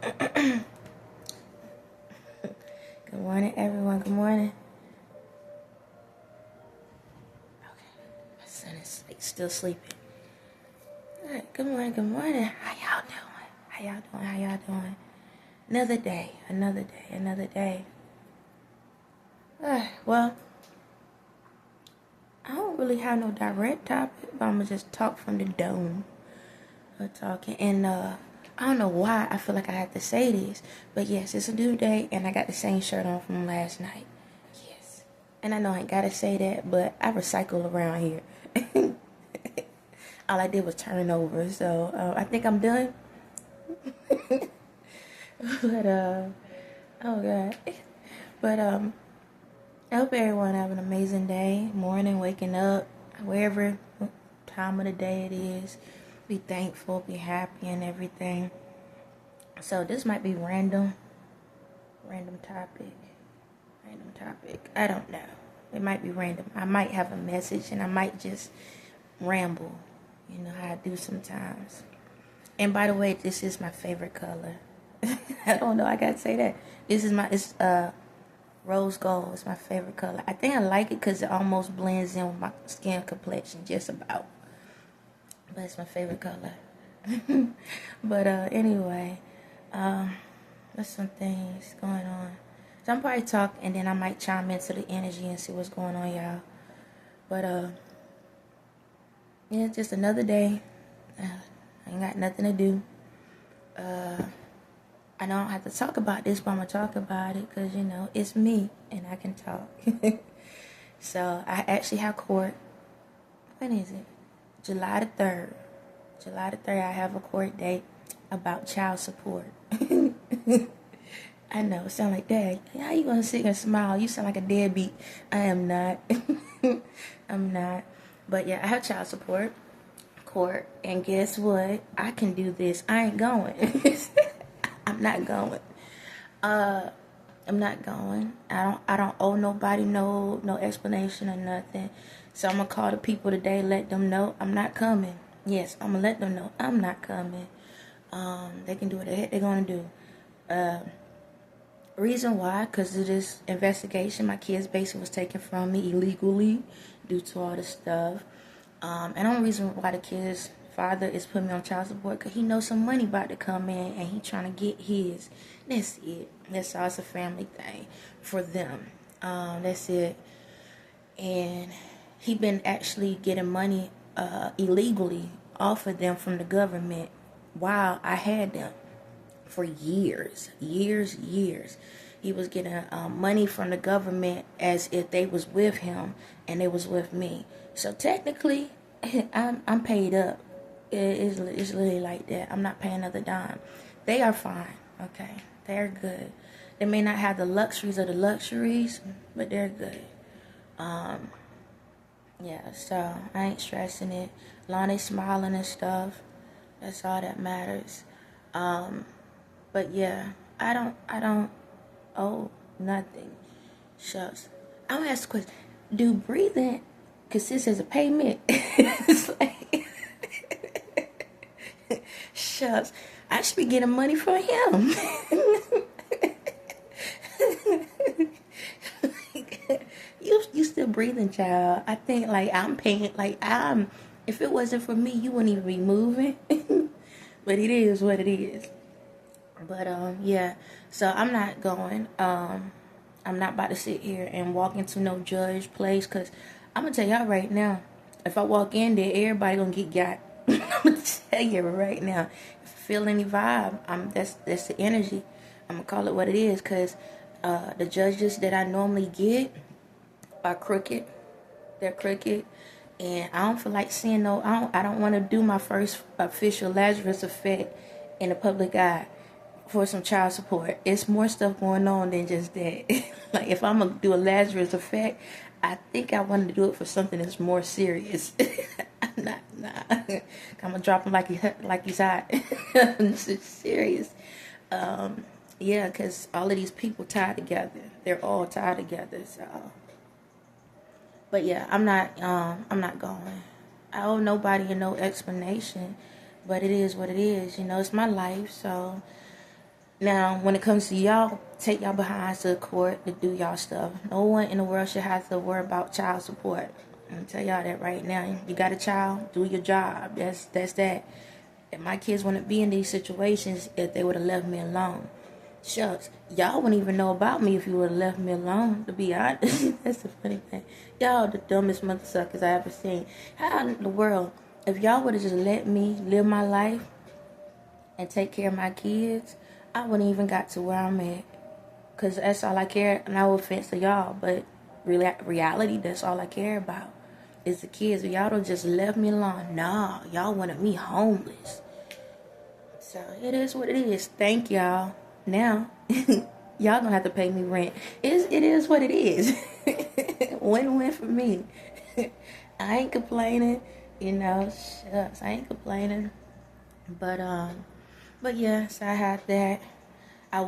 Good morning, everyone. Good morning. Okay, my son is still sleeping. All right, good morning. Good morning. How y'all doing? How y'all doing? How y'all doing? Another day. Another day. Another day. Well, I don't really have no direct topic, but I'm gonna just talk from the dome. Talking and I don't know why I feel like I have to say this, but yes, it's a new day, and I got the same shirt on from last night. Yes, and I know I ain't gotta say that, but I recycle around here. All I did was turn over, so I think I'm done. But oh god, but I hope everyone have an amazing day, morning, waking up, wherever time of the day it is. Be thankful, be happy, and everything. So this might be random topic. I don't know. It might be random. I might have a message, and I might just ramble. You know how I do sometimes. And by the way, this is my favorite color. I don't know. I gotta say that. It's rose gold. It's my favorite color. I think I like it because it almost blends in with my skin complexion, just about. But it's my favorite color. But anyway, there's some things going on. So I'm probably talk, and then I might chime into the energy and see what's going on, y'all. But yeah, just another day. I ain't got nothing to do. I don't have to talk about this, but I'm gonna talk about it because, you know, it's me and I can talk. So I actually have court. When is it? July the 3rd. July the 3rd, I have a court date about child support. I know, it sound like, Dad, how you gonna sit and smile? You sound like a deadbeat. I am not. I'm not. But yeah, I have child support, court, and guess what? I can do this. I ain't going. I'm not going. I'm not going. I don't owe nobody no explanation or nothing. So I'm gonna call the people today, let them know I'm not coming. Yes, I'm gonna let them know I'm not coming. They can do what the heck they're gonna do. Reason why, because of this investigation, my kids basically was taken from me illegally due to all this stuff. And the only reason why the kid's father is putting me on child support because he knows some money about to come in and he trying to get his. That's it. That's all. It's a family thing for them. That's it. And he been actually getting money illegally off of them from the government while I had them for years. He was getting money from the government as if they was with him and they was with me. So technically, I'm paid up. It's literally like that. I'm not paying another dime. They are fine. Okay, they're good. They may not have the luxuries of the luxuries, but they're good. Yeah, so I ain't stressing it. Long they smiling and stuff. That's all that matters. But yeah, I don't owe nothing. Shucks. I'm gonna ask the question. Do breathing consist as a payment? It's like, shucks. I should be getting money from him. You still breathing, child. I think like I'm paying, like if it wasn't for me, you wouldn't even be moving. But it is what it is. But yeah. So I'm not going. I'm not about to sit here and walk into no judge place, cause I'm gonna tell y'all right now, if I walk in there, everybody gonna get got. I'm gonna tell you right now. If I feel any vibe, that's the energy. I'm gonna call it what it is, cause the judges that I normally get are crooked. They're crooked, and I don't feel like seeing no. I don't want to do my first official Lazarus effect in the public eye for some child support. It's more stuff going on than just that. Like if I'm gonna do a Lazarus effect, I think I want to do it for something that's more serious. Nah. I'm gonna drop him like he's hot. This is serious. Yeah, because all of these people tied together. They're all tied together. So. But yeah, I'm not going. I owe nobody no explanation, but it is what it is. You know, it's my life, so Now, when it comes to y'all, take y'all behinds to the court to do y'all stuff. No one in the world should have to worry about child support. I'm gonna tell y'all that right now. You got a child, do your job. That's that. If my kids wouldn't be in these situations if they would have left me alone. Shucks, y'all wouldn't even know about me if you would have left me alone, to be honest. That's the funny thing. Y'all the dumbest mother suckers I ever seen. How in the world, if y'all would have just let me live my life and take care of my kids, I wouldn't even got to where I'm at. Because that's all I care. No offense to y'all, but reality, that's all I care about is the kids. If y'all don't just left me alone, nah, y'all wanted me homeless. So it is what it is. Thank y'all. Now, y'all gonna have to pay me rent. It is what it is. Win-win for me. I ain't complaining, you know. Shucks, I ain't complaining. But yeah, so I had that. I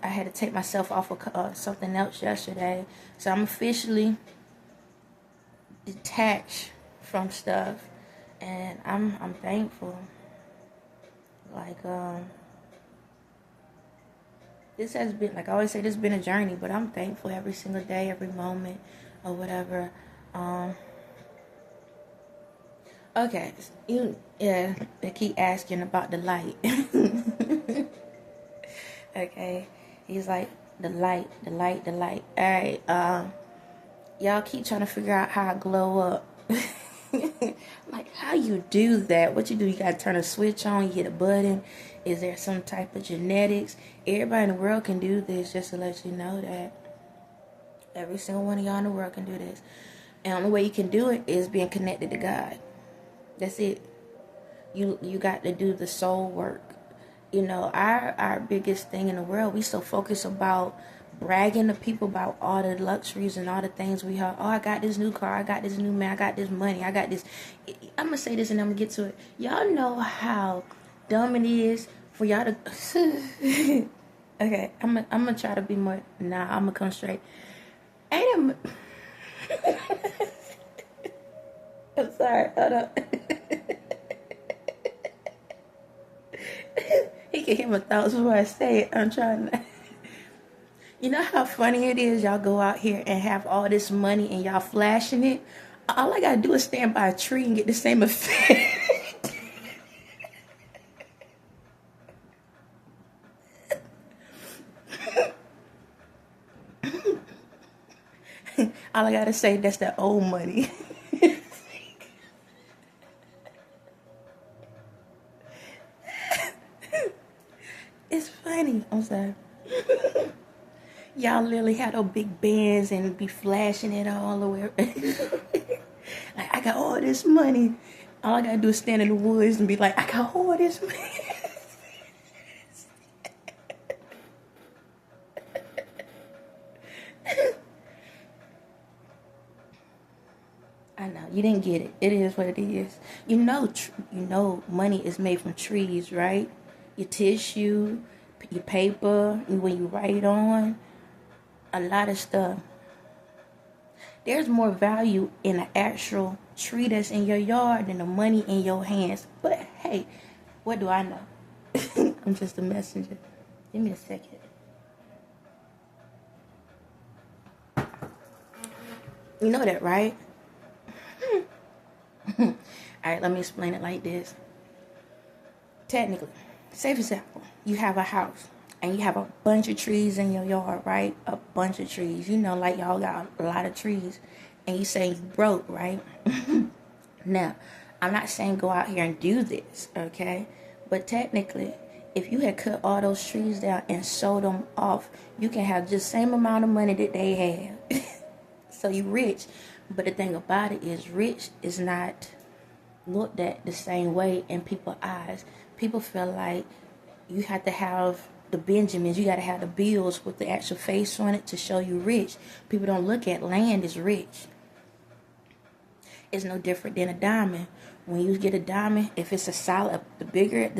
had to take myself off of something else yesterday, so I'm officially detached from stuff, and I'm thankful. Like this has been, like I always say, this has been a journey, but I'm thankful every single day, every moment, or whatever. Okay, they keep asking about the light. Okay, he's like, the light. Alright, y'all keep trying to figure out how I glow up. Like, how you do that? What you do? You gotta turn a switch on, you hit a button. Is there some type of genetics? Everybody in the world can do this, just to let you know that. Every single one of y'all in the world can do this. And the only way you can do it is being connected to God. That's it. You got to do the soul work. You know, our biggest thing in the world, we so focused about bragging to people about all the luxuries and all the things we have. Oh, I got this new car, I got this new man, I got this money, I got this. I'm going to say this and I'm going to get to it. Y'all know how dumb it is for y'all to... Okay, I'm going to try to be more... Nah, I'm going to come straight. Ain't it... I'm sorry, hold on. He can hear my thoughts before I say it. I'm trying to... You know how funny it is? Y'all go out here and have all this money and y'all flashing it. All I gotta do is stand by a tree and get the same effect. All I gotta say, that's that old money. It's funny. I'm sorry. Y'all literally had those big bands and be flashing it all the way. Like, I got all this money. All I gotta do is stand in the woods and be like, I got all this money. I know, you didn't get it. It is what it is. You know, money is made from trees, right? Your tissue, your paper, when you write on, a lot of stuff. There's more value in an actual tree that's in your yard than the money in your hands. But hey, what do I know? I'm just a messenger. Give me a second. You know that, right? Alright, let me explain it like this. Technically, say for example, you have a house and you have a bunch of trees in your yard, right? A bunch of trees. You know, like y'all got a lot of trees. And you say you broke, right? Now, I'm not saying go out here and do this, okay? But technically, if you had cut all those trees down and sold them off, you can have just the same amount of money that they have. So you rich. But the thing about it is, rich is not looked at the same way in people's eyes. People feel like you have to have the Benjamins, you got to have the bills with the actual face on it to show you rich. People don't look at land as rich. It's no different than a diamond. When you get a diamond, if it's a solid, the bigger it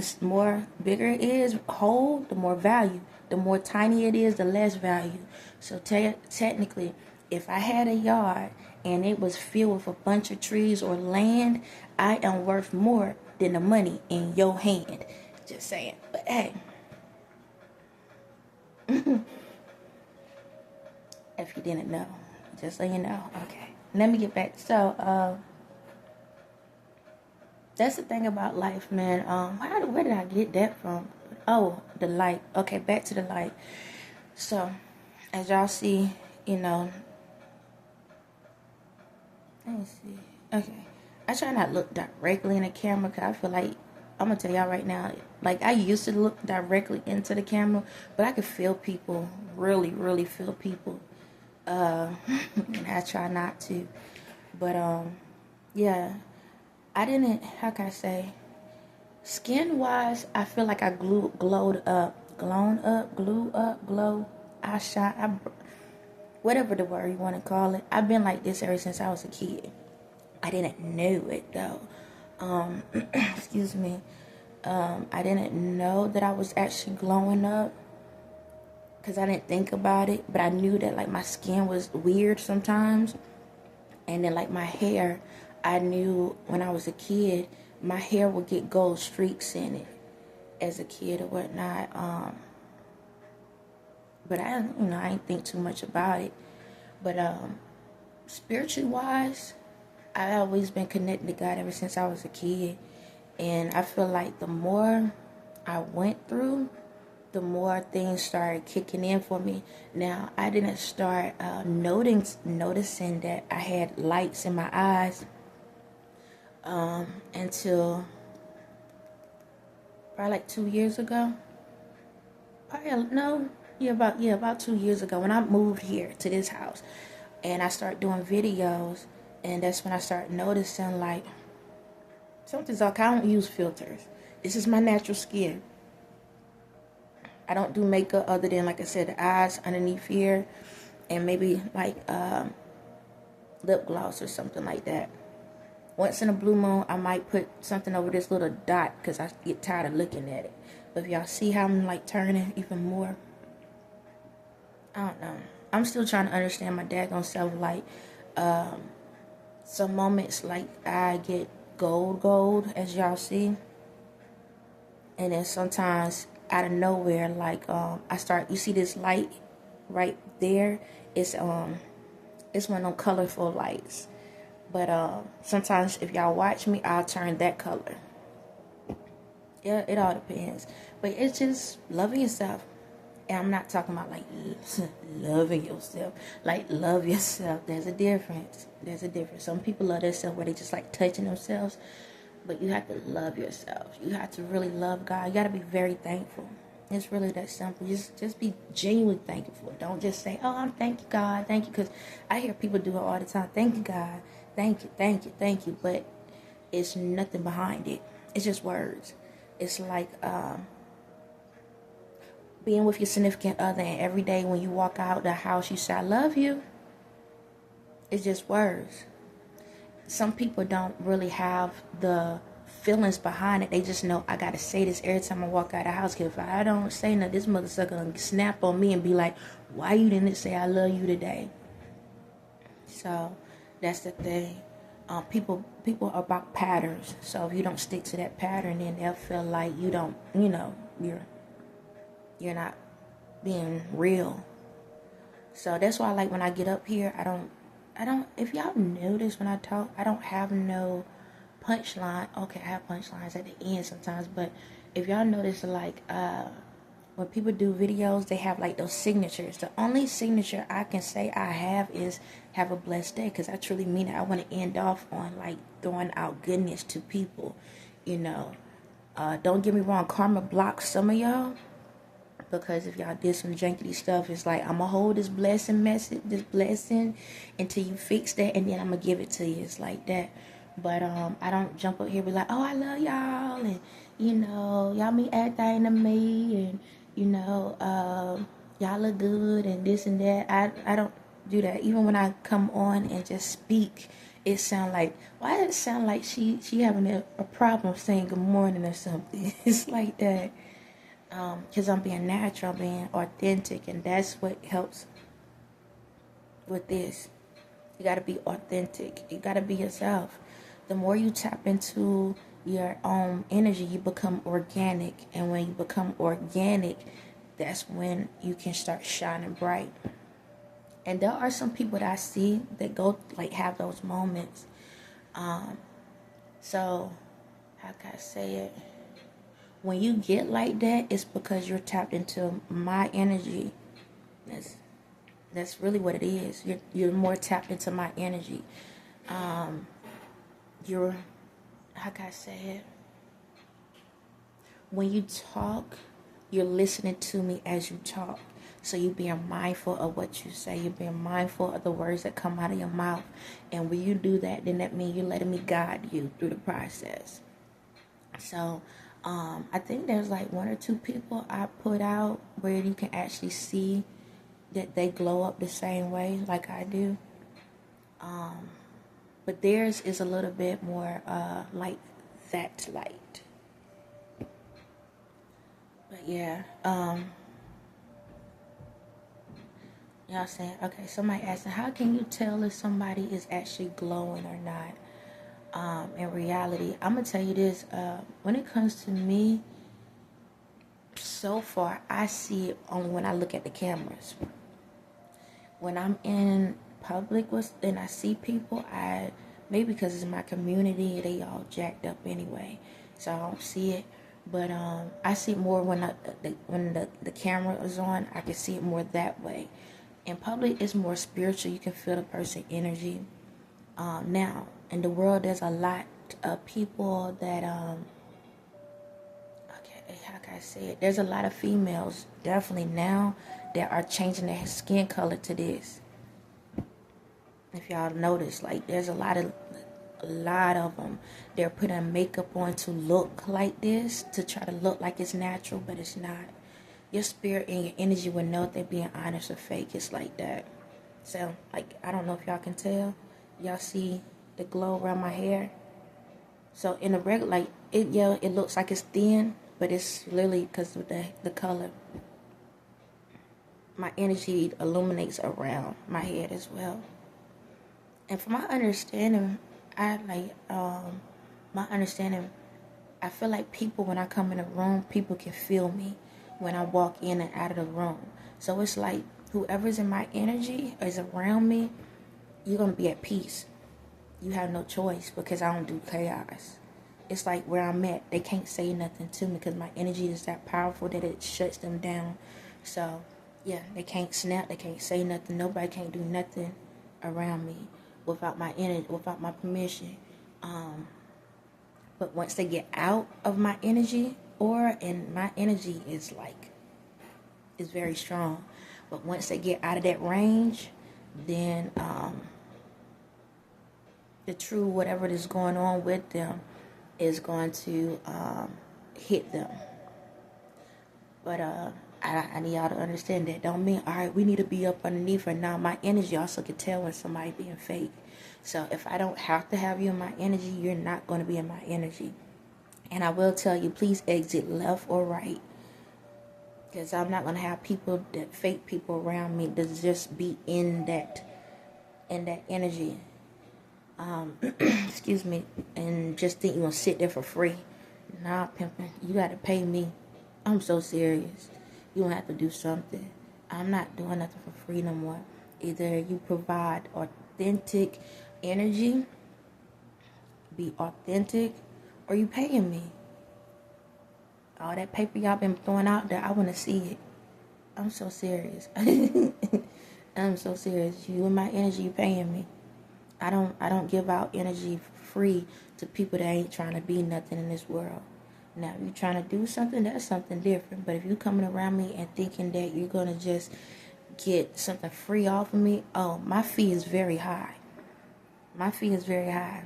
is, whole, the more value. The more tiny it is, the less value. So technically, if I had a yard and it was filled with a bunch of trees or land, I am worth more than the money in your hand. Just saying. But hey, you didn't know. Just so you know. Okay. Let me get back. So, that's the thing about life, man. Where did I get that from? Oh, the light. Okay, back to the light. So, as y'all see, you know, let me see. Okay. I try not to look directly in the camera because I feel like, I'm going to tell y'all right now, like I used to look directly into the camera, but I could feel people, really, really feel people. And I try not to. But, yeah, I didn't, how can I say, skin-wise, I feel like I glowed up, I shot, whatever the word you want to call it. I've been like this ever since I was a kid. I didn't know it, though. Excuse me. I didn't know that I was actually glowing up because I didn't think about it, but I knew that, like, my skin was weird sometimes. And then, like, my hair, I knew when I was a kid, my hair would get gold streaks in it as a kid or whatnot. But I didn't think too much about it. But spiritually wise, I've always been connected to God ever since I was a kid. And I feel like the more I went through, the more things started kicking in for me. Now, I didn't start noticing that I had lights in my eyes until probably like 2 years ago. About 2 years ago when I moved here to this house and I started doing videos, and that's when I started noticing like something's up. I don't use filters. This is my natural skin. I don't do makeup other than, like I said, the eyes underneath here and maybe like lip gloss or something like that. Once in a blue moon, I might put something over this little dot because I get tired of looking at it. But if y'all see how I'm like turning even more, I don't know. I'm still trying to understand my daggone self. Like, some moments, like, I get gold, as y'all see. And then sometimes, out of nowhere, like, you see this light right there? It's one of them colorful lights. But, sometimes, if y'all watch me, I'll turn that color. Yeah, it all depends. But it's just loving yourself. And I'm not talking about, like, loving yourself. Like, love yourself. There's a difference. Some people love themselves where they just like touching themselves. But you have to love yourself. You have to really love God. You got to be very thankful. It's really that simple. Just be genuinely thankful. Don't just say, oh, I'm thank you, God. Thank you. Because I hear people do it all the time. Thank you, God. Thank you, thank you, thank you. But it's nothing behind it. It's just words. It's like, being with your significant other, and every day when you walk out the house you say I love you. It's just words. Some people don't really have the feelings behind it. They just know I gotta say this every time I walk out the house, because if I don't say nothing, this mother sucker gonna snap on me and be like, why you didn't say I love you today? So that's the thing. People are about patterns. So if you don't stick to that pattern, then they'll feel like you don't, you're not being real. So that's why, like, when I get up here, I don't, if y'all notice when I talk, I don't have no punchline. Okay, I have punchlines at the end sometimes, but if y'all notice, like, when people do videos, they have, like, those signatures. The only signature I can say I have is have a blessed day, because I truly mean it. I want to end off on, like, throwing out goodness to people, Don't get me wrong, karma blocks some of y'all. Because if y'all did some jankety stuff, it's like, I'm going to hold this blessing until you fix that, and then I'm going to give it to you. It's like that. But I don't jump up here and be like, oh, I love y'all, and, y'all mean everything to me, and, y'all look good, and this and that. I don't do that. Even when I come on and just speak, it sound like, why does it sound like she having a problem saying good morning or something? It's like that. Because I'm being natural, I'm being authentic, and that's what helps with this. You got to be authentic. You got to be yourself. The more you tap into your own energy, you become organic. And when you become organic, that's when you can start shining bright. And there are some people that I see that go, like, have those moments. So, how can I say it? When you get like that, it's because you're tapped into my energy. That's really what it is. You're more tapped into my energy. You're, how can I say it? When you talk, you're listening to me as you talk. So you're being mindful of what you say. You're being mindful of the words that come out of your mouth. And when you do that, then that means you're letting me guide you through the process. So, I think there's like 1 or 2 people I put out where you can actually see that they glow up the same way like I do. But theirs is a little bit more like that light. But yeah, y'all saying, okay, somebody asking, how can you tell if somebody is actually glowing or not? In reality, I'm gonna tell you this, when it comes to me, so far, I see it only when I look at the cameras. When I'm in public and I see people, maybe because it's my community, they all jacked up anyway, so I don't see it. But I see it more when the camera is on. I can see it more that way. In public, it's more spiritual. You can feel the person's energy. Now, in the world, there's a lot of people that how can I say it? There's a lot of females, definitely now, that are changing their skin color to this. If y'all notice, like, there's a lot of them. They're putting makeup on to look like this, to try to look like it's natural, but it's not. Your spirit and your energy will know if they're being honest or fake. It's like that. So, like, I don't know if y'all can tell. Y'all see the glow around my hair? So in the regular, like, it looks like it's thin, but it's literally because of the color. My energy illuminates around my head as well. And from my understanding, I feel like people, when I come in a room, people can feel me when I walk in and out of the room. So it's like whoever's in my energy is around me, you're going to be at peace. You have no choice because I don't do chaos. It's like where I'm at, they can't say nothing to me because my energy is that powerful that it shuts them down. So, yeah, they can't snap, they can't say nothing. Nobody can't do nothing around me without my energy, without my permission. But once they get out of my energy, and my energy is very strong. But once they get out of that range, then the true whatever is going on with them is going to hit them. But I need y'all to understand that. Don't mean, all right, we need to be up underneath her. Now, my energy also can tell when somebody being fake. So if I don't have to have you in my energy, you're not going to be in my energy. And I will tell you, please exit left or right. Because I'm not going to have fake people around me to just be in that energy. Excuse me. And just think you're going to sit there for free. Nah, pimpin', you got to pay me. I'm so serious. You don't have to do something. I'm not doing nothing for free no more. Either you provide authentic energy, be authentic, or you paying me. All that paper y'all been throwing out there, I want to see it. I'm so serious. I'm so serious. You and my energy, you paying me. I don't give out energy free to people that ain't trying to be nothing in this world. Now, if you're trying to do something, that's something different. But if you're coming around me and thinking that you're going to just get something free off of me, my fee is very high. My fee is very high.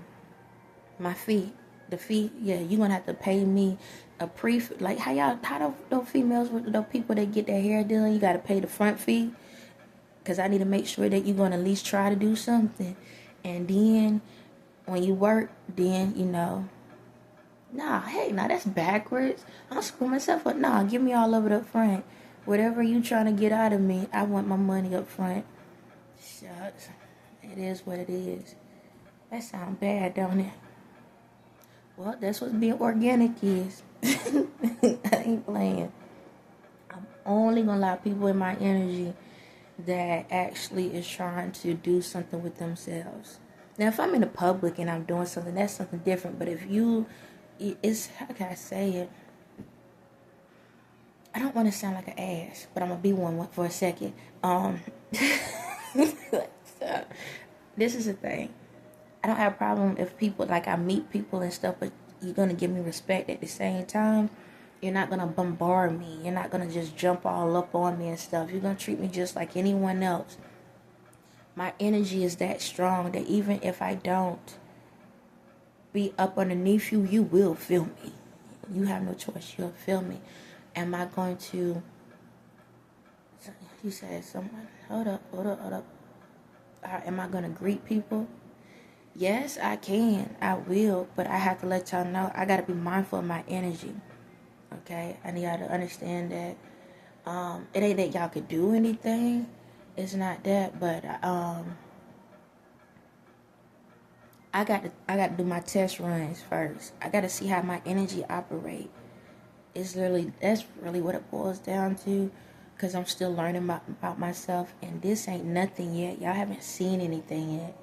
The fee, yeah, you're going to have to pay me a like, how those females, those people that get their hair done, you got to pay the front fee? Because I need to make sure that you're going to at least try to do something. And then, when you work, then, that's backwards. I'm screwing myself up. Nah, give me all of it up front. Whatever you trying to get out of me, I want my money up front. Shucks. It is what it is. That sounds bad, don't it? Well, that's what being organic is. I ain't playing. I'm only going to allow people in my energy that actually is trying to do something with themselves. Now, if I'm in the public and I'm doing something, that's something different. But if you, it's, how can I say it? I don't want to sound like an ass, but I'm going to be one for a second. So, this is the thing. I don't have a problem if people, like, I meet people and stuff, but you're going to give me respect at the same time. You're not going to bombard me. You're not going to just jump all up on me and stuff. You're going to treat me just like anyone else. My energy is that strong that even if I don't be up underneath you, you will feel me. You have no choice. You'll feel me. Am I going to... You said someone... Hold up. Am I going to greet people? Yes, I can. I will. But I have to let y'all know I got to be mindful of my energy. Okay? I need y'all to understand that it ain't that y'all could do anything. It's not that. But I got to do my test runs first. I got to see how my energy operate. That's really what it boils down to, because I'm still learning about myself, and this ain't nothing yet. Y'all haven't seen anything yet.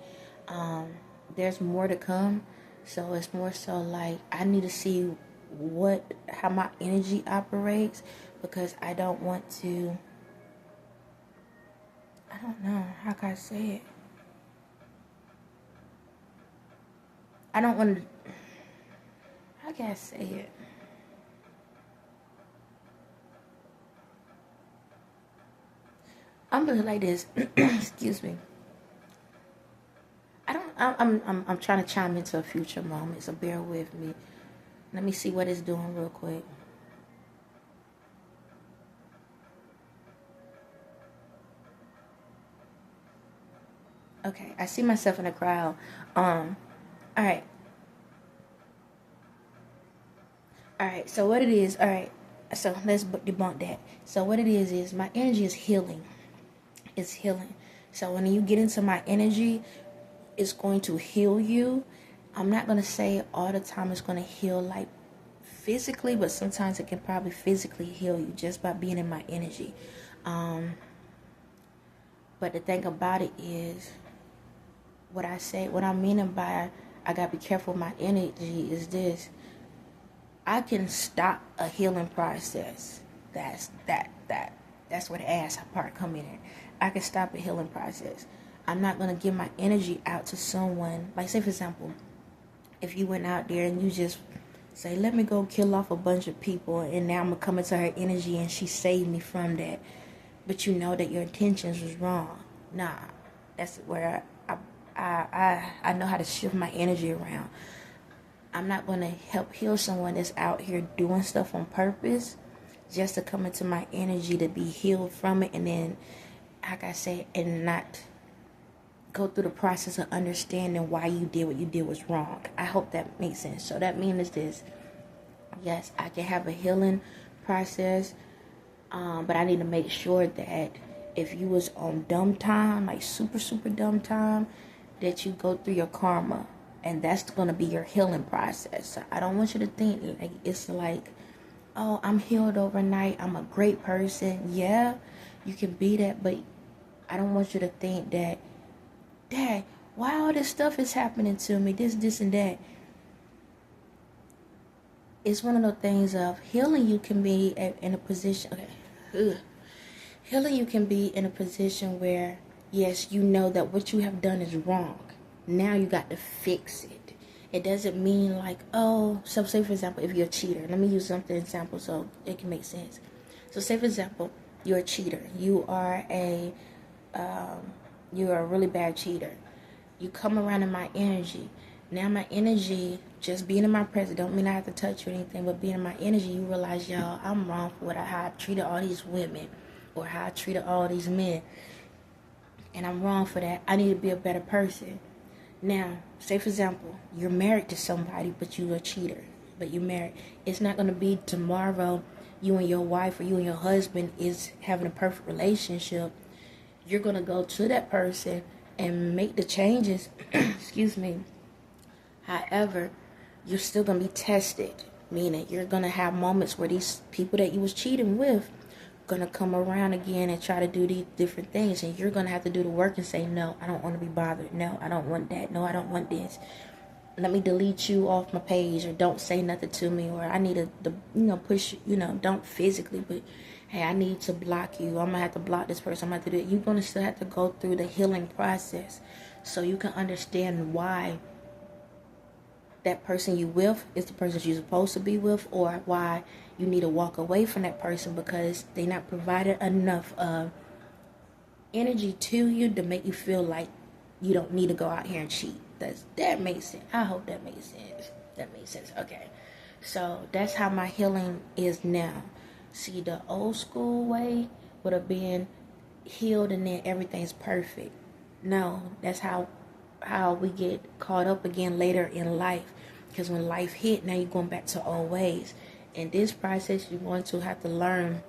There's more to come, so it's more so like I need to see how my energy operates, because I don't want to, I don't know, how can I say it? I don't want to, how can I say it? I'm gonna like this. Excuse me. I'm trying to chime into a future moment, so bear with me. Let me see what it's doing real quick. Okay, I see myself in the crowd. Alright, so what it is, so let's debunk that. So what it is my energy is healing. It's healing. So when you get into my energy, it's going to heal you. I'm not going to say all the time it's going to heal like physically, but sometimes it can probably physically heal you just by being in my energy. But the thing about it is, what I'm meaning by I got to be careful with my energy is this. I can stop a healing process. That's where the ass part come in. I can stop a healing process. I'm not going to give my energy out to someone. Like, say, for example, if you went out there and you just say, let me go kill off a bunch of people, and now I'm going to come into her energy and she saved me from that. But you know that your intentions was wrong. Nah, that's where I know how to shift my energy around. I'm not going to help heal someone that's out here doing stuff on purpose just to come into my energy to be healed from it, and then, like I said, and not go through the process of understanding why you did what you did was wrong. I hope that makes sense. So that means this. Yes, I can have a healing process, but I need to make sure that if you was on dumb time, like super, super dumb time, that you go through your karma. And that's going to be your healing process. So I don't want you to think like it's like, oh, I'm healed overnight, I'm a great person. Yeah, you can be that, but I don't want you to think that, Dad, why all this stuff is happening to me, this and that. It's one of those things of healing. You can be in a position, healing you can be in a position where, yes, you know that what you have done is wrong. Now you got to fix it. It doesn't mean like, oh, so say for example, if you're a cheater, let me use something example so it can make sense. So say for example, you're a cheater. You're a really bad cheater. You come around in my energy. Now my energy, just being in my presence, don't mean I have to touch you or anything, but being in my energy, you realize, y'all, I'm wrong for how I treated all these women or how I treated all these men. And I'm wrong for that. I need to be a better person. Now, say for example, you're married to somebody, but you're a cheater, but you're married. It's not going to be tomorrow you and your wife or you and your husband is having a perfect relationship. You're going to go to that person and make the changes, excuse me. However, you're still going to be tested, meaning you're going to have moments where these people that you was cheating with going to come around again and try to do these different things. And you're going to have to do the work and say, no, I don't want to be bothered. No, I don't want that. No, I don't want this. Let me delete you off my page, or don't say nothing to me, or I need to push, don't physically, but hey, I need to block you. I'm going to have to block this person. I'm going to have to do it. You're going to still have to go through the healing process so you can understand why that person you with is the person you're supposed to be with, or why you need to walk away from that person because they're not provided enough energy to you to make you feel like you don't need to go out here and cheat. That makes sense. I hope that makes sense. That makes sense. Okay. So that's how my healing is now. See, the old school way would have been healed and then everything's perfect. No, that's how we get caught up again later in life. Because when life hit, now you're going back to old ways. In this process, you're going to have to learn.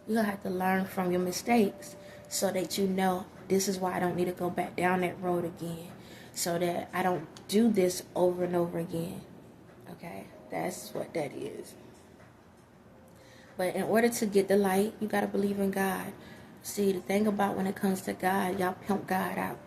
You're going to have to learn from your mistakes so that you know this is why I don't need to go back down that road again. So that I don't do this over and over again. Okay? That's what that is. But in order to get the light, you got to believe in God. See, the thing about when it comes to God, y'all pimp God out.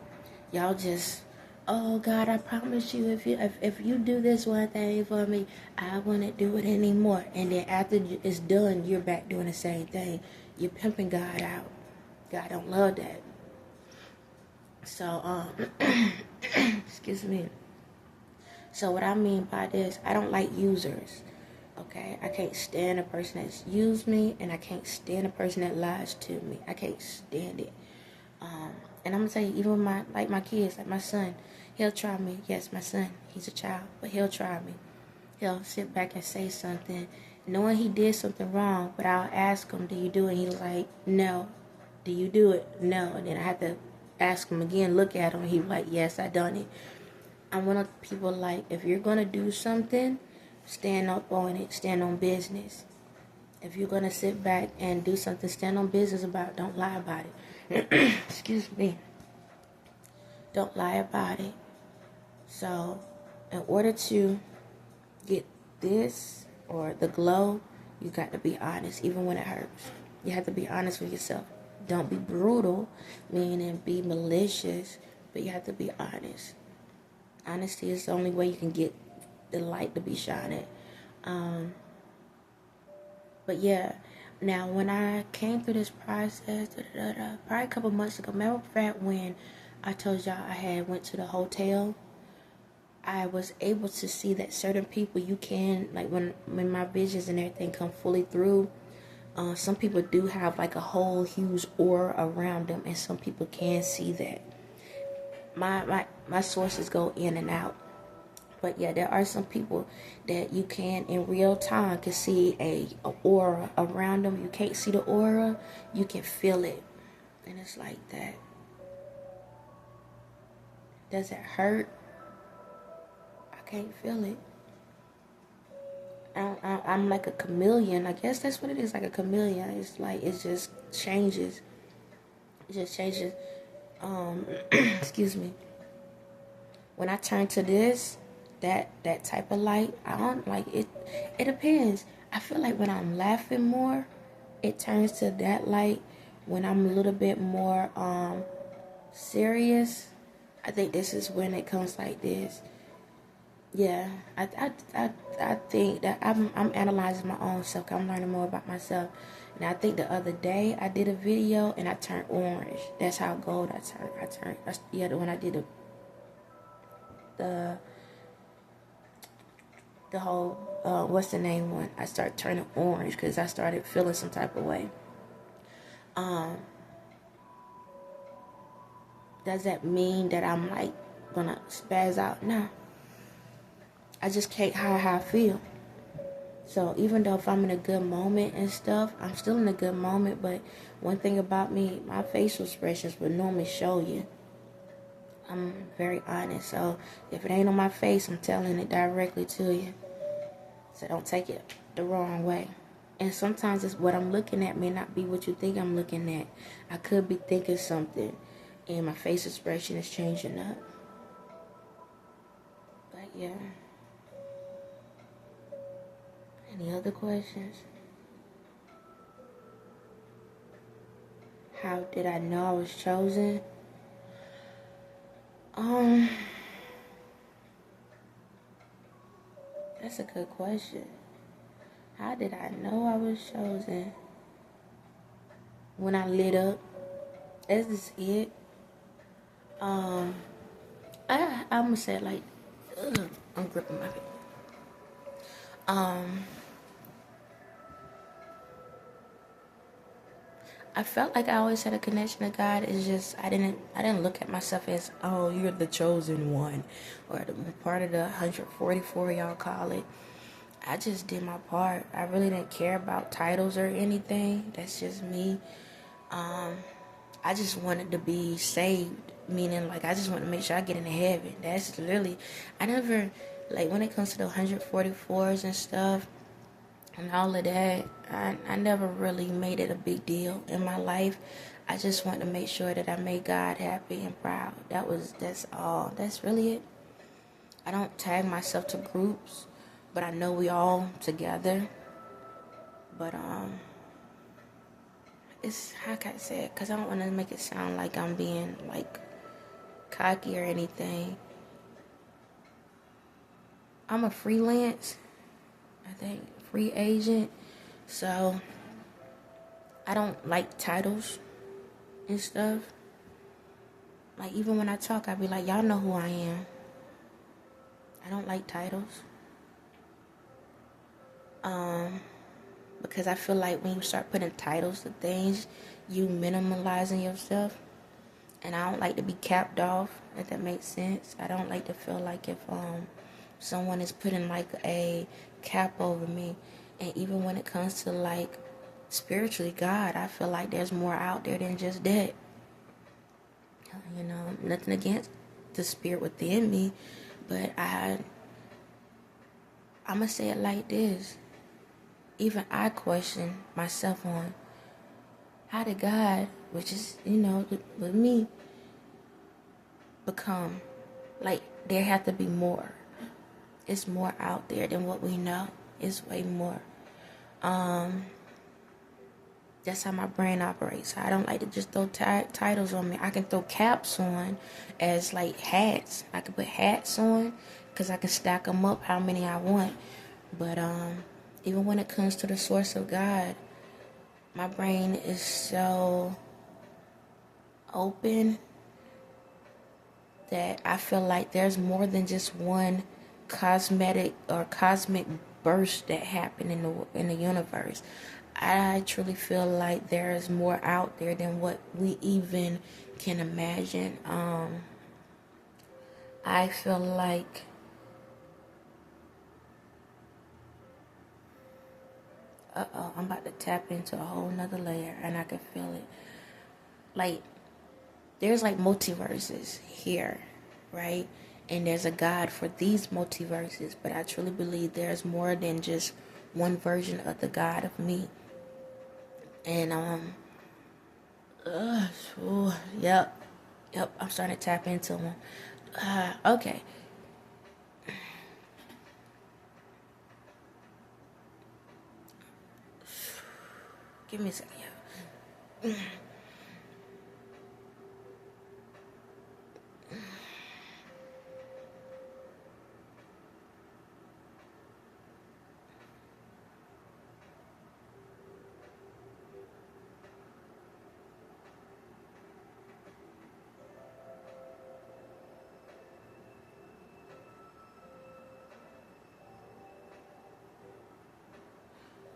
Y'all just, oh, God, I promise you, if you do this one thing for me, I wouldn't do it anymore. And then after it's done, you're back doing the same thing. You're pimping God out. God don't love that. So, excuse me. So what I mean by this, I don't like users. Okay, I can't stand a person that's used me, and I can't stand a person that lies to me. I can't stand it. And I'm gonna tell you, even with my kids, like my son, he'll try me. Yes, my son, he's a child, but he'll try me. He'll sit back and say something, knowing he did something wrong, but I'll ask him, "Do you do it?" And he's like, "No." "Do you do it?" "No." And then I have to ask him again, look at him, and he's like, "Yes, I done it." I'm one of the people like, if you're gonna do something, stand up on it, stand on business. If you're going to sit back and do something, stand on business about it. Don't lie about it. Excuse me. Don't lie about it. So, in order to get this or the glow, you got to be honest, even when it hurts. You have to be honest with yourself. Don't be brutal, meaning be malicious, but you have to be honest. Honesty is the only way you can get the light to be shining. But yeah, now when I came through this process, probably a couple months ago, matter of fact, when I told y'all I had went to the hotel, I was able to see that certain people you can, like when my visions and everything come fully through, some people do have like a whole huge aura around them, and some people can see that. My sources go in and out. But yeah, there are some people that you can, in real time, can see a aura around them. You can't see the aura, you can feel it. And it's like that. Does it hurt? I can't feel it. I'm like a chameleon. I guess that's what it is, like a chameleon. It's like, it just changes. It just changes. Excuse me. When I turn to this, that type of light, I don't like it. It depends. I feel like when I'm laughing more, it turns to that light. When I'm a little bit more serious, I think this is when it comes like this. Yeah, I think that I'm analyzing my own self. I'm learning more about myself. And I think the other day I did a video and I turned orange. That's how gold I turned. When I did the whole, what's the name one? I started turning orange because I started feeling some type of way. Does that mean that I'm like gonna spaz out? No. I just can't hide how I feel. So even though if I'm in a good moment and stuff, I'm still in a good moment. But one thing about me, my facial expressions would normally show you. I'm very honest. So if it ain't on my face, I'm telling it directly to you. So don't take it the wrong way. And sometimes it's what I'm looking at may not be what you think I'm looking at. I could be thinking something, and my face expression is changing up. But yeah. Any other questions? How did I know I was chosen? Um, that's a good question. How did I know I was chosen? When I lit up. That's just it. I'm gonna say it like, I'm gripping my feet. I felt like I always had a connection to God. It's just I didn't look at myself as, oh, you're the chosen one, or the part of the 144 y'all call it. I just did my part. I really didn't care about titles or anything. That's just me. I just wanted to be saved, meaning like I just wanted to make sure I get into heaven. That's literally, I never, like when it comes to the 144s and stuff and all of that, I never really made it a big deal in my life. I just wanted to make sure that I made God happy and proud. That's all. That's really it. I don't tag myself to groups, but I know we all together. But it's, how can I say it? Because I don't want to make it sound like I'm being like cocky or anything. I'm a freelance, I think, free agent. So I don't like titles and stuff. Like even when I talk, I be like, y'all know who I am. I don't like titles. Because I feel like when you start putting titles to things, you minimalizing yourself. And I don't like to be capped off, if that makes sense. I don't like to feel like if someone is putting like a cap over me. And even when it comes to like spiritually God, I feel like there's more out there than just that. You know, nothing against the spirit within me, but I'm gonna say it like this. Even I question myself on how did God, which is, you know, with me, become, like, there have to be more. It's more out there than what we know. It's way more. That's how my brain operates. I don't like to just throw titles on me. I can throw caps on as like hats. I can put hats on because I can stack them up how many I want. But even when it comes to the source of God, my brain is so open that I feel like there's more than just one cosmetic or cosmic burst that happened in the universe. I truly feel like there is more out there than what we even can imagine. I feel like I'm about to tap into a whole nother layer and I can feel it. Like, there's like multiverses here, right? And there's a God for these multiverses, but I truly believe there's more than just one version of the God of me. And yep, I'm starting to tap into one. Okay. Give me a second.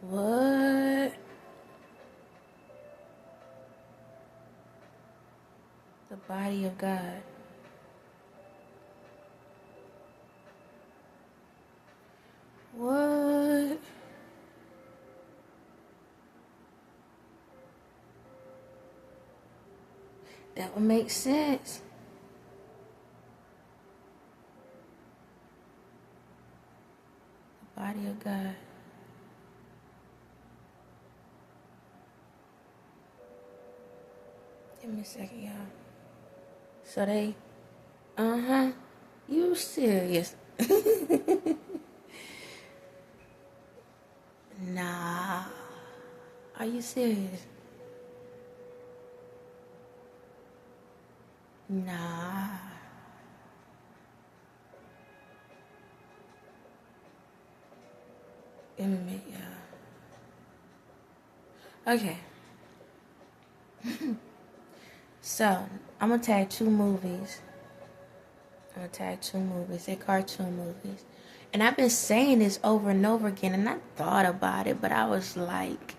What? The body of God. What? That would make sense. The body of God. Give me a second, y'all. So they, you serious? Nah. Are you serious? Nah. Yeah. Okay. So, I'm gonna tag two movies. They're cartoon movies. And I've been saying this over and over again, and I thought about it, but I was like,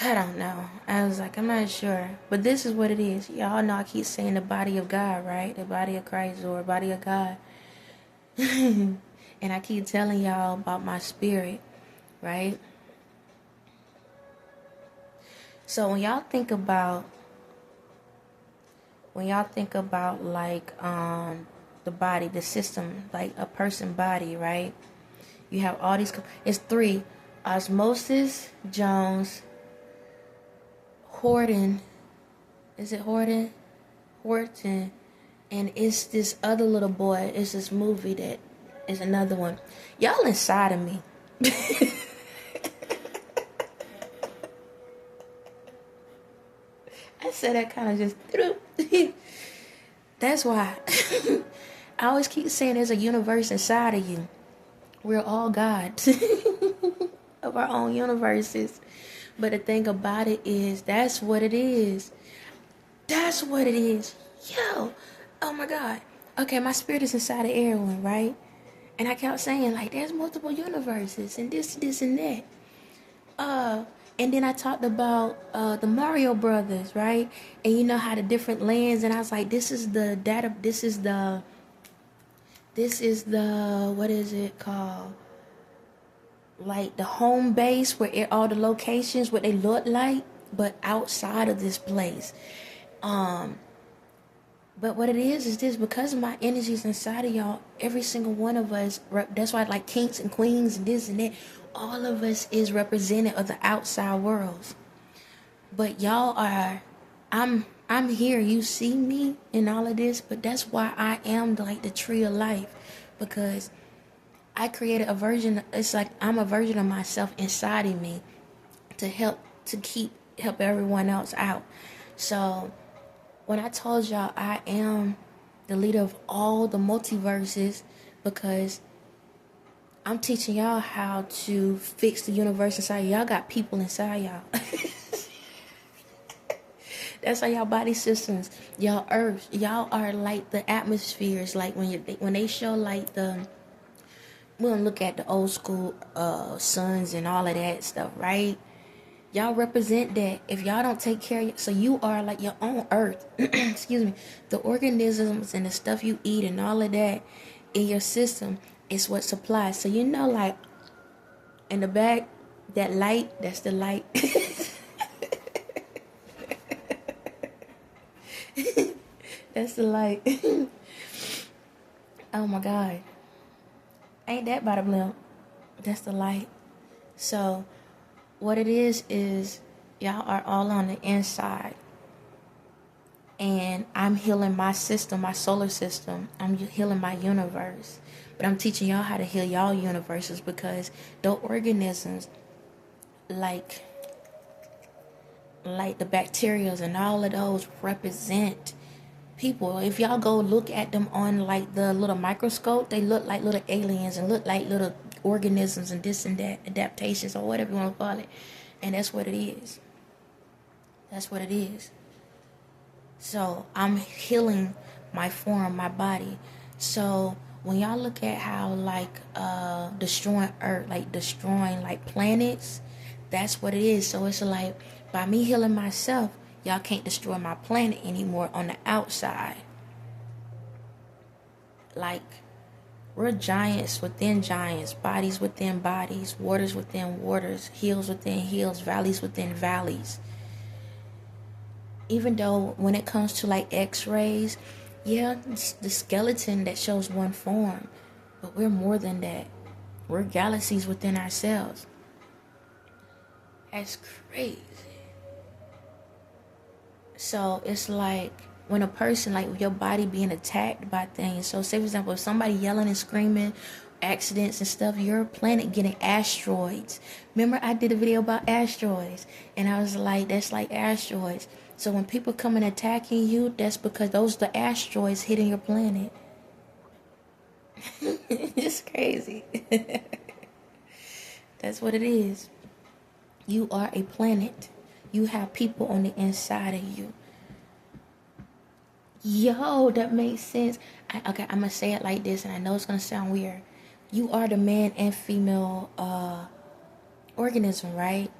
I don't know. I was like, I'm not sure. But this is what it is. Y'all know I keep saying the body of God, right? The body of Christ or body of God. And I keep telling y'all about my spirit, right? So when y'all think about like the body, the system, like a person body, right? You have all these. It's three: Osmosis, Jones, Horton. Is it Horton? Horton, and it's this other little boy. It's this movie that is another one. Y'all inside of me. I said that kind of just. That's why. I always keep saying there's a universe inside of you. We're all gods of our own universes. But the thing about it is, that's what it is. That's what it is. Yo, oh my God. Okay, my spirit is inside of everyone, right? And I kept saying, like, there's multiple universes and this, and that. And then I talked about the Mario Brothers, right? And you know how the different lands, and I was like, this is the, what is it called? Like the home base where all the locations, what they look like, but outside of this place. But what it is this, because of my energies inside of y'all, every single one of us, that's why like kings and queens and this and that, all of us is represented of the outside worlds. But y'all are, I'm here, you see me in all of this, but that's why I am like the tree of life, because I created a version, it's like I'm a version of myself inside of me to help everyone else out. So when I told y'all I am the leader of all the multiverses, because I'm teaching y'all how to fix the universe inside y'all. Got people inside y'all. That's how y'all body systems, y'all earth, y'all are like the atmospheres. Like when they show like we're gonna look at the old school suns and all of that stuff, right? Y'all represent that. If y'all don't take care of it, so you are like your own earth. Excuse me. The organisms and the stuff you eat and all of that in your system is what supplies. So you know, like in the back, that light, that's the light. That's the light. Oh my God. Ain't that by the blimp? That's the light. So what it is y'all are all on the inside. And I'm healing my system, my solar system. I'm healing my universe. But I'm teaching y'all how to heal y'all universes, because the organisms like the bacteria and all of those represent people. If y'all go look at them on like the little microscope, they look like little aliens and look like little organisms and this and that, adaptations or whatever you want to call it. And that's what it is. That's what it is. So I'm healing my form, my body. So when y'all look at how like destroying earth, like destroying like planets, that's what it is. So it's like by me healing myself, y'all can't destroy my planet anymore on the outside. Like, we're giants within giants, bodies within bodies, waters within waters, hills within hills, valleys within valleys. Even though when it comes to like x-rays, yeah, it's the skeleton that shows one form, but we're more than that. We're galaxies within ourselves. That's crazy. So it's like when a person, like your body being attacked by things. So say for example, if somebody yelling and screaming accidents and stuff, your planet getting asteroids. Remember I did a video about asteroids, and I was like, that's like asteroids. So when people come and attacking you, that's because those are the asteroids hitting your planet. It's crazy. That's what it is. You are a planet. You have people on the inside of you. Yo, that makes sense. Okay, I'm gonna say it like this, and I know it's gonna sound weird. You are the man and female organism, right?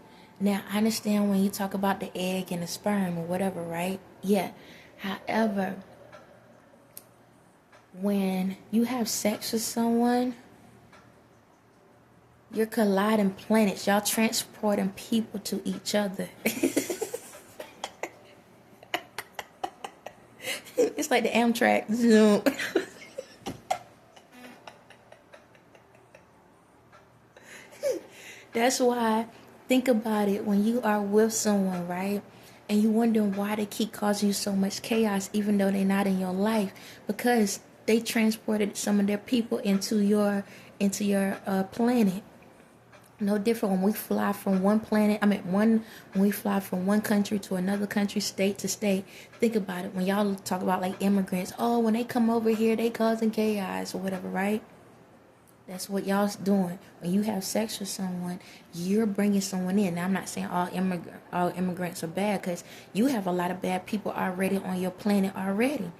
Now, I understand when you talk about the egg and the sperm or whatever, right? Yeah. However, when you have sex with someone, you're colliding planets. Y'all transporting people to each other. It's like the Amtrak. Zoom. That's why, think about it, when you are with someone, right? And you wondering why they keep causing you so much chaos even though they're not in your life. Because they transported some of their people into your planet. No different when we fly from one planet. When we fly from one country to another country, state to state. Think about it. When y'all talk about like immigrants, oh, when they come over here, they causing chaos or whatever, right? That's what y'all's doing. When you have sex with someone, you're bringing someone in. Now, I'm not saying all immigrants are bad, because you have a lot of bad people already on your planet already.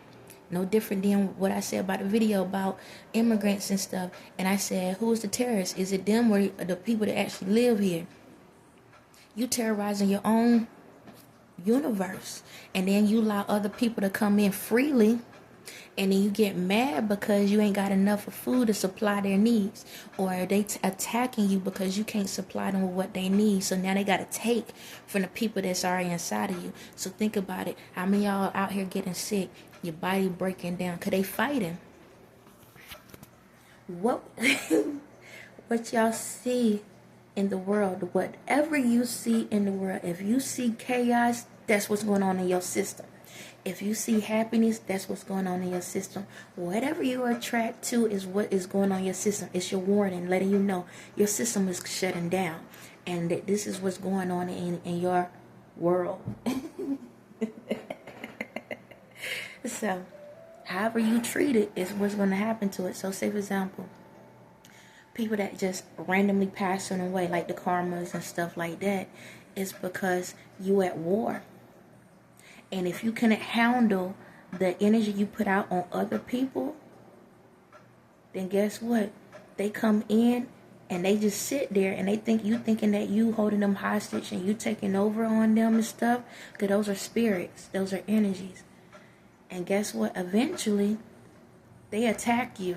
No different than what I said about the video about immigrants and stuff. And I said, who's the terrorists? Is it them or the people that actually live here? You terrorizing your own universe. And then you allow other people to come in freely. And then you get mad because you ain't got enough of food to supply their needs. Or they attacking you because you can't supply them with what they need. So now they got to take from the people that's already inside of you. So think about it. How many y'all out here getting sick? Your body breaking down because they fighting. What y'all see in the world, whatever you see in the world, if you see chaos, that's what's going on in your system. If you see happiness, that's what's going on in your system. Whatever you attract to is what is going on in your system. It's your warning, letting you know your system is shutting down. And that this is what's going on in your world. So, however you treat it is what's going to happen to it. So, say for example, people that just randomly passing away, like the karmas and stuff like that, is because you at war. And if you cannot handle the energy you put out on other people, then guess what? They come in and they just sit there and they think you thinking that you holding them hostage and you taking over on them and stuff. Because those are spirits. Those are energies. And guess what? Eventually, they attack you.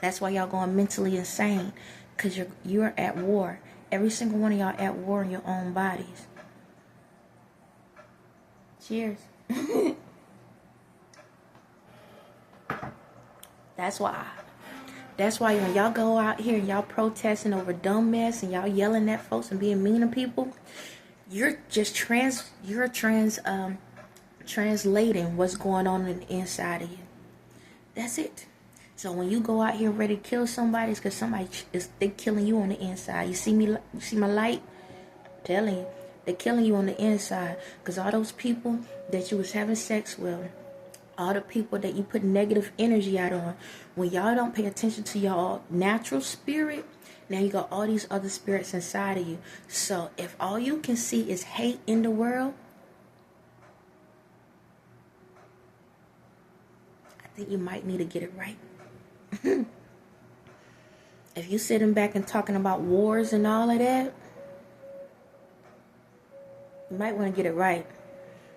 That's why y'all going mentally insane. Because you're at war. Every single one of y'all at war in your own bodies. Cheers. That's why when y'all go out here and y'all protesting over dumb mess and y'all yelling at folks and being mean to people, you're just translating what's going on in the inside of you. That's it. So when you go out here ready to kill somebody, it's because they killing you on the inside. You see me? You see my light? I'm telling you, they're killing you on the inside. Because all those people that you was having sex with, all the people that you put negative energy out on, when y'all don't pay attention to your natural spirit, now you got all these other spirits inside of you. So if all you can see is hate in the world, I think you might need to get it right. If you sitting back and talking about wars and all of that, you might want to get it right.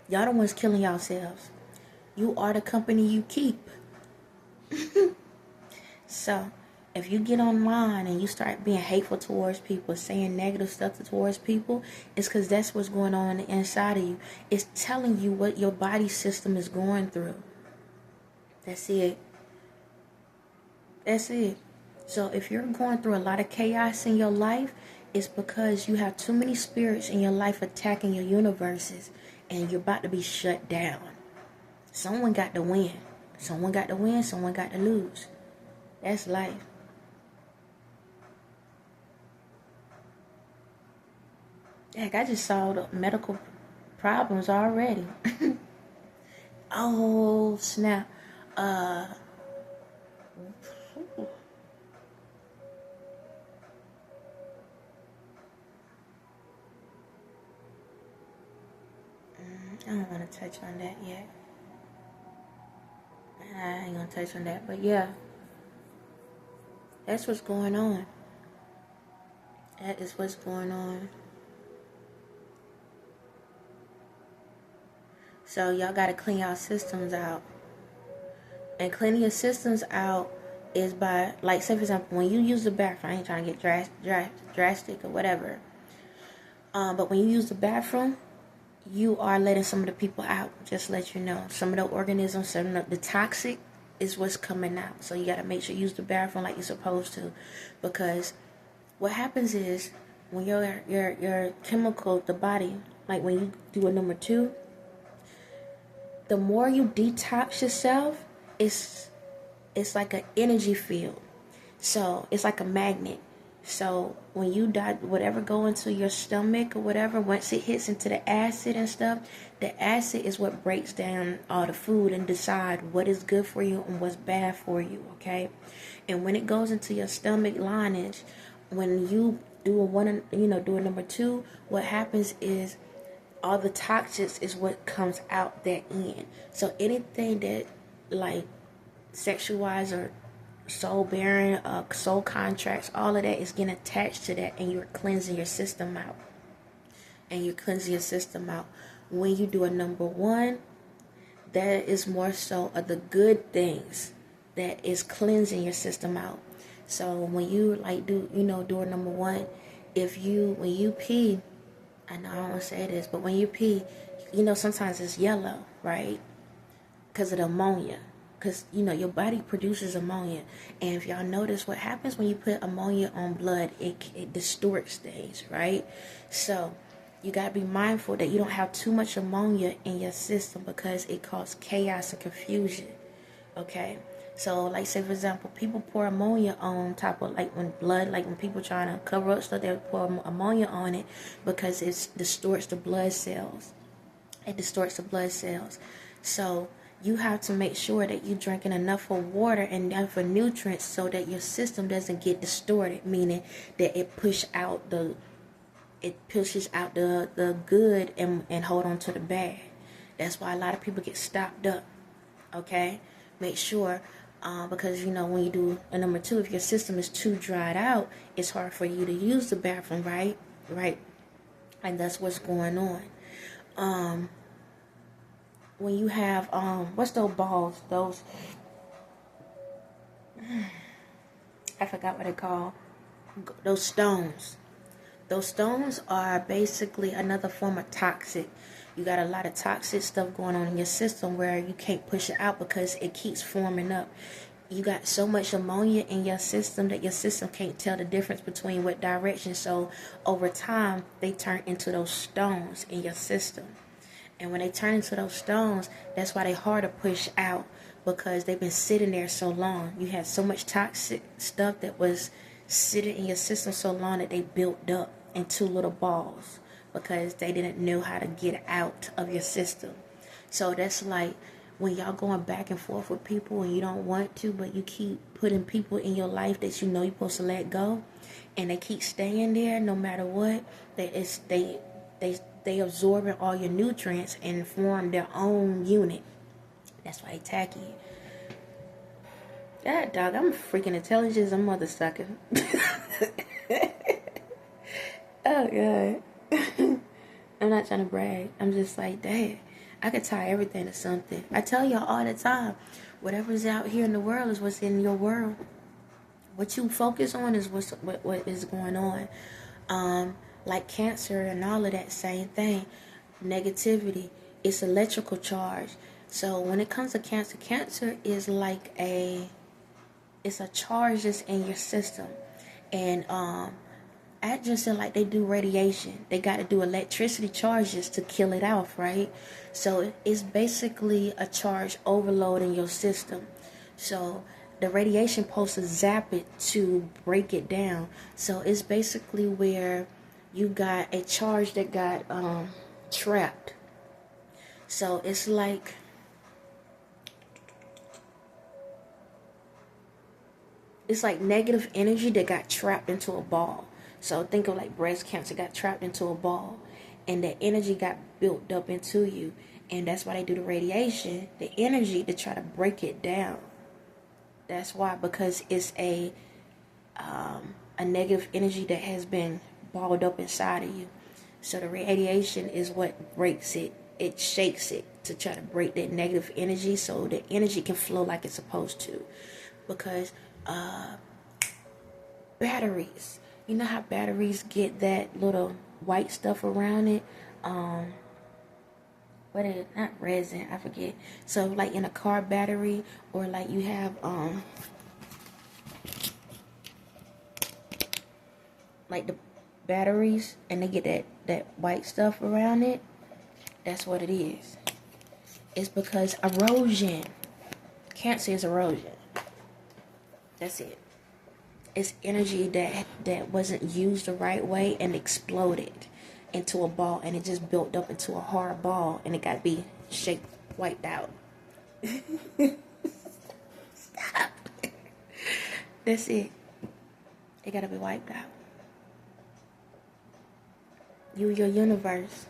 Y'all the ones killing yourselves. You are the company you keep. So, if you get online and you start being hateful towards people, saying negative stuff towards people, it's because that's what's going on the inside of you. It's telling you what your body system is going through. That's it. That's it. So if you're going through a lot of chaos in your life, it's because you have too many spirits in your life attacking your universes, and you're about to be shut down. Someone got to win. Someone got to win. Someone got to lose. That's life. Heck, I just saw the medical problems already. Oh, snap. Uh, I don't want to touch on that yet. I ain't gonna touch on that, but yeah, that's what's going on. That is what's going on. So y'all gotta clean y'all systems out. And cleaning your systems out is by, like, say for example, when you use the bathroom, I ain't trying to get drastic or whatever. But when you use the bathroom, you are letting some of the people out. Just to let you know, some of the organisms, some of the toxic is what's coming out. So you gotta make sure you use the bathroom like you're supposed to, because what happens is when your chemical, the body, like when you do a number 2, the more you detox yourself, it's like an energy field. So it's like a magnet. So when you die, whatever go into your stomach or whatever, once it hits into the acid and stuff, the acid is what breaks down all the food and decide what is good for you and what's bad for you. Okay, and when it goes into your stomach lineage, when you do a number 2, what happens is all the toxins is what comes out that end. So anything that, like, sexualize or soul bearing, soul contracts, all of that is getting attached to that, and you're cleansing your system out. When you do a number 1, that is more so of the good things that is cleansing your system out. So when you do a number 1, when you pee, I know I don't want to say this, but when you pee, sometimes it's yellow, right? Because of the ammonia. Because, your body produces ammonia. And if y'all notice what happens when you put ammonia on blood, it distorts things, right? So you got to be mindful that you don't have too much ammonia in your system, because it causes chaos and confusion, okay? So, like, say, for example, people pour ammonia on top of, when people trying to cover up stuff, they pour ammonia on it because it distorts the blood cells. So you have to make sure that you're drinking enough of water and enough of nutrients so that your system doesn't get distorted, meaning that it pushes out the good and hold on to the bad. That's why a lot of people get stopped up, okay? Make sure, because, when you do a number 2, if your system is too dried out, it's hard for you to use the bathroom, right? And that's what's going on. When you have, what's those balls? I forgot what they're called. Those stones. Those stones are basically another form of toxic. You got a lot of toxic stuff going on in your system where you can't push it out because it keeps forming up. You got so much ammonia in your system that your system can't tell the difference between what direction. So over time, they turn into those stones in your system. And when they turn into those stones, that's why they're hard to push out, because they've been sitting there so long. You had so much toxic stuff that was sitting in your system so long that they built up into little balls because they didn't know how to get out of your system. So that's like when y'all going back and forth with people and you don't want to, but you keep putting people in your life that you're supposed to let go, and they keep staying there no matter what. They absorbing all your nutrients and form their own unit. That's why they tacky. God, dog, I'm freaking intelligent as a mother sucker. Oh, God. I'm not trying to brag. I'm just like, dang, I could tie everything to something. I tell y'all all the time, whatever's out here in the world is what's in your world. What you focus on is what is going on. Like cancer and all of that, same thing. Negativity, it's electrical charge. So when it comes to cancer is like it's a charge that's in your system. And I just said, like, they do radiation. They got to do electricity charges to kill it off, right? So it's basically a charge overload in your system. So the radiation supposed to zap it to break it down. So it's basically where you got a charge that got trapped. So it's like negative energy that got trapped into a ball. So think of like breast cancer got trapped into a ball, and the energy got built up into you, and that's why they do the radiation, the energy, to try to break it down. That's why, because it's a negative energy that has been balled up inside of you. So the radiation is what breaks it. It shakes it to try to break that negative energy so the energy can flow like it's supposed to. Because batteries, you know how batteries get that little white stuff around it? What is it? Not resin, I forget. So like in a car battery, or like you have like the batteries, and they get that white stuff around it. That's what it is. It's because erosion. Cancer is erosion. That's it. It's energy that wasn't used the right way and exploded into a ball, and it just built up into a hard ball, and it got to be shaped, wiped out. Stop. That's it. It got to be wiped out. Your universe.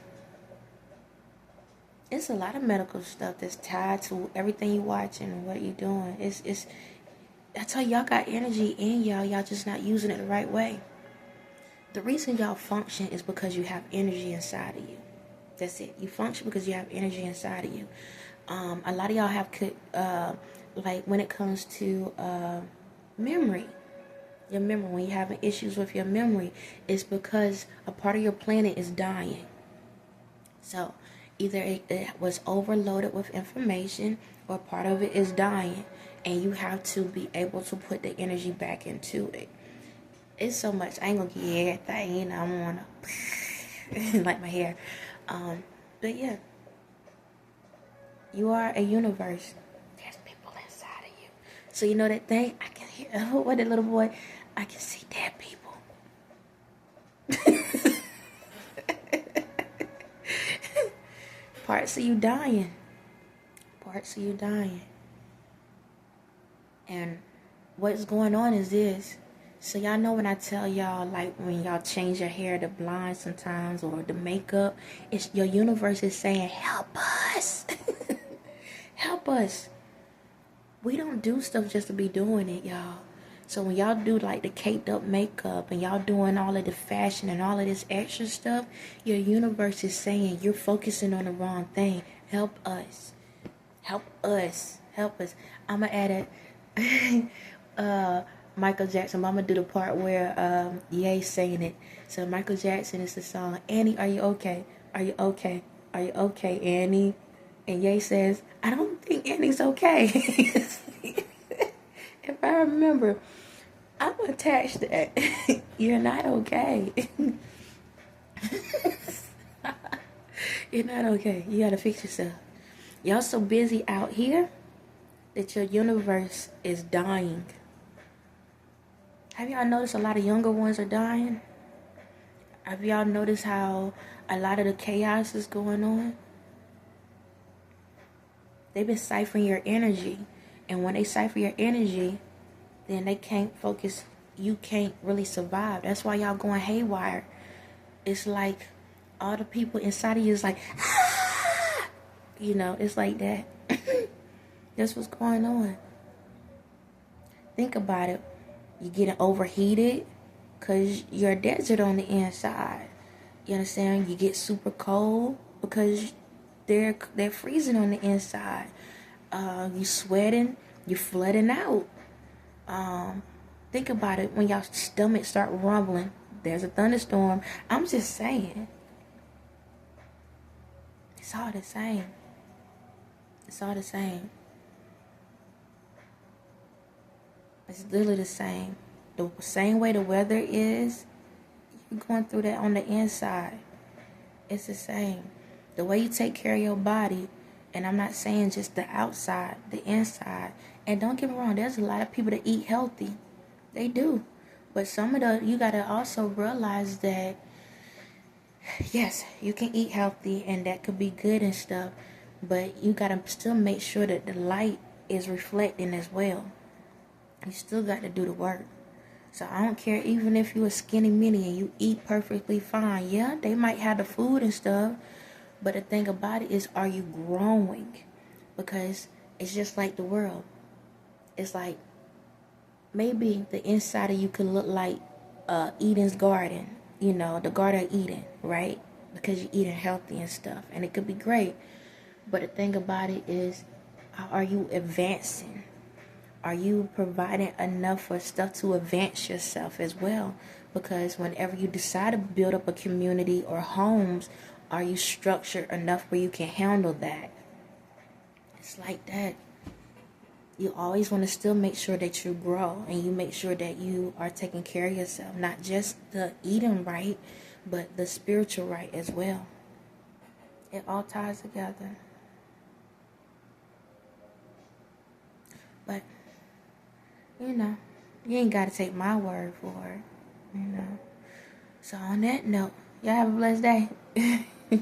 It's a lot of medical stuff that's tied to everything you watching and what you're doing. It's I tell y'all got energy in y'all just not using it the right way. The reason y'all function is because you have energy inside of you. That's it. You function because you have energy inside of you. A lot of y'all have like when it comes to memory. Your memory, when you're having issues with your memory, it's because a part of your planet is dying. So either it was overloaded with information, or part of it is dying, and you have to be able to put the energy back into it. It's so much. I ain't gonna get everything, you know. I don't wanna like my hair, but yeah, you are a universe. There's people inside of you. So you know that thing I can hear. What that little boy? I can see dead people. Parts of you dying. Parts of you dying. And what's going on is this. So y'all know when I tell y'all, like when y'all change your hair to blonde sometimes, or the makeup, it's your universe is saying, help us. Help us. We don't do stuff just to be doing it, y'all. So when y'all do like the caked up makeup and y'all doing all of the fashion and all of this extra stuff, your universe is saying you're focusing on the wrong thing. Help us. Help us. Help us. I'm going to add Michael Jackson. I'm going to do the part where Yeezy saying it. So Michael Jackson is the song, Annie, are you okay? Are you okay? Are you okay, Annie? And Yeezy says, I don't think Annie's okay. If I remember, I'm attached to that. You're not okay. You're not okay. You gotta fix yourself. Y'all so busy out here that your universe is dying. Have y'all noticed a lot of younger ones are dying? Have y'all noticed how a lot of the chaos is going on? They've been siphoning your energy. And when they siphon your energy, then they can't focus. You can't really survive. That's why y'all going haywire. It's like all the people inside of you is like, ah! You know, it's like that. That's what's going on. Think about it. You're getting overheated because you're a desert on the inside. You understand? You get super cold because they're freezing on the inside. You sweating. You're flooding out. Think about it. When y'all stomach start rumbling, there's a thunderstorm. I'm just saying. It's all the same. It's all the same. It's literally the same. The same way the weather is, you're going through that on the inside. It's the same. The way you take care of your body, and I'm not saying just the outside, the inside. And don't get me wrong, there's a lot of people that eat healthy. They do. But some of you got to also realize that yes, you can eat healthy and that could be good and stuff, but you gotta still make sure that the light is reflecting as well. You still got to do the work. So I don't care, even if you a skinny mini and you eat perfectly fine. Yeah, they might have the food and stuff, but the thing about it is, are you growing? Because it's just like the world. It's like maybe the inside of you could look like Eden's garden, the Garden of Eden, right? Because you're eating healthy and stuff, and it could be great. But the thing about it is, are you advancing? Are you providing enough for stuff to advance yourself as well? Because whenever you decide to build up a community or homes, are you structured enough where you can handle that? It's like that. You always want to still make sure that you grow and you make sure that you are taking care of yourself. Not just the eating right, but the spiritual right as well. It all ties together. But you ain't got to take my word for it, So on that note, y'all have a blessed day.